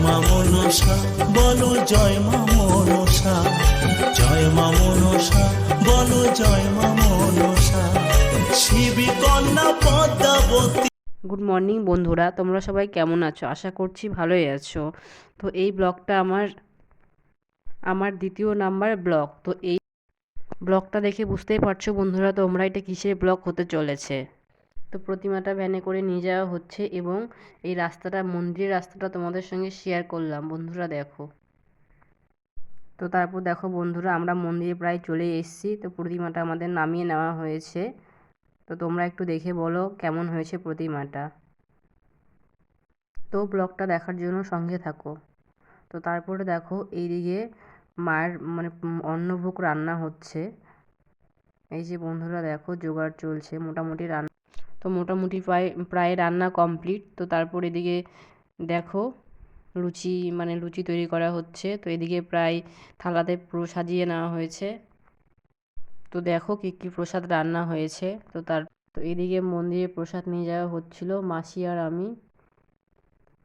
মা মনসা বলো জয় মা মনসা, জয় মা মনসা বলো জয় মা মনসা, শিবী কন্যা পদ্মাবতী। গুড মর্নিং বন্ধুরা, তোমরা সবাই কেমন আছো? আশা করছি ভালোই আছো। তো এই ব্লগটা আমার দ্বিতীয় নাম্বার ব্লগ। তো এই ব্লগটা দেখে বুঝতেই পারছো বন্ধুরা তোমরা এটা কিসের ব্লগ হতে চলেছে। তো প্রতিমাটা ভ্যানে করে নিয়ে যাওয়া হচ্ছে এবং এই রাস্তাটা, মন্দিরের রাস্তাটা তোমাদের সঙ্গে শেয়ার করলাম বন্ধুরা। দেখো, তো তারপর দেখো বন্ধুরা আমরা মন্দিরে প্রায় চলে এসেছি। তো প্রতিমাটা আমাদের নামিয়ে নেওয়া হয়েছে। তো তোমরা একটু দেখে বলো কেমন হয়েছে প্রতিমাটা। তো ব্লগটা দেখার জন্য সঙ্গে থাকো। তো তারপরে দেখো এইদিকে মায়ের অন্নভোগ রান্না হচ্ছে। এই যে বন্ধুরা দেখো জোগাড় চলছে মোটামুটি রান্না। তো মোটামুটি প্রায় রান্না কমপ্লিট। তো তারপর এদিকে দেখো লুচি তৈরি করা হচ্ছে। তো এদিকে প্রায় থালাতে সাজিয়ে নেওয়া হয়েছে। তো দেখো কী কী প্রসাদ রান্না হয়েছে। তো এদিকে মন্দিরে প্রসাদ নিয়ে যাওয়া হচ্ছিল মাসি আর আমি।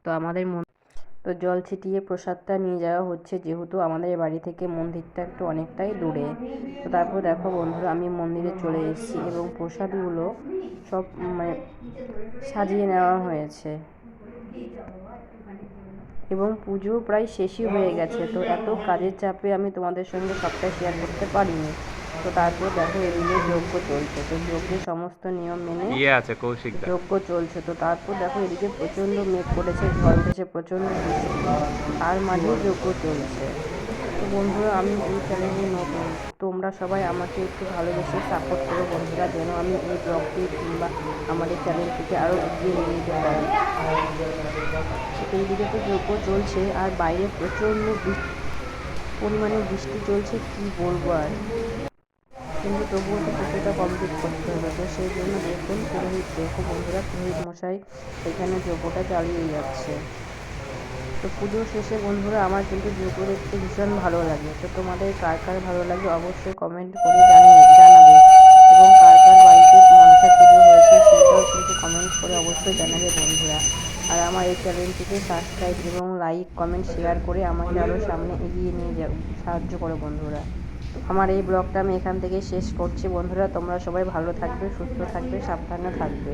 তো তো জল ছিটিয়ে প্রসাদটা নিয়ে যাওয়া হচ্ছে, যেহেতু আমাদের বাড়ি থেকে মন্দিরটা একটু অনেকটাই দূরে। তো তারপর দেখো বন্ধুরা আমি মন্দিরে চলে এসেছি এবং প্রসাদগুলো সব সাজিয়ে নেওয়া হয়েছে এবং পুজো প্রায় শেষই হয়ে গেছে। তো এত কাজের চাপে আমি তোমাদের সঙ্গে সবটা শেয়ার করতে পারিনি। তো তারপর দেখো এদিকে যজ্ঞ চলছে। তো যজ্ঞের সমস্ত নিয়ম মেনে যজ্ঞ চলছে। তো তারপর দেখো এদিকে প্রচণ্ড মেঘ করেছে, ঝড় উঠেছে, প্রচণ্ড বৃষ্টি, তার মাঝেও যজ্ঞ চলছে। তো বন্ধুরা আমি এই চ্যানেলে নতুন, তোমরা সবাই আমাকে একটু ভালোবেসে সাপোর্ট করো বন্ধুরা, যেন আমি এই ব্লগটি কিংবা আমাদের চ্যানেলটিকে আরও এগিয়ে নিয়ে যেতে পারি। এইদিকে তো যজ্ঞ চলছে আর বাইরে প্রচণ্ড পরিমাণে বৃষ্টি চলছে, কি বলবো আর। কিন্তু তবুও তো পুজোটা কমপ্লিট করতে হবে। তো সেই জন্য দেখুন দেখো বন্ধুরা পুরোহিত মশাই এখানে যজ্ঞটা চালিয়ে যাচ্ছে। তো পুজো শেষে বন্ধুরা আমার কিন্তু যজ্ঞ দেখতে ভীষণ ভালো লাগে। তো তোমাদের কার কার ভালো লাগে অবশ্যই কমেন্ট করে জানাবে এবং কার কার বাড়িতে মনসা পুজো হয়েছে সেটাও কিন্তু কমেন্ট করে অবশ্যই জানাবে বন্ধুরা। আর আমার এই চ্যানেলটিকে সাবস্ক্রাইব এবং লাইক কমেন্ট শেয়ার করে আমাকে আরও সামনে এগিয়ে নিয়ে সাহায্য করো বন্ধুরা। আমার এই ব্লগটা আমি এখান থেকে শেষ করছি বন্ধুরা। তোমরা সবাই ভালো থাকবে, সুস্থ থাকবে, সাবধানে থাকবে।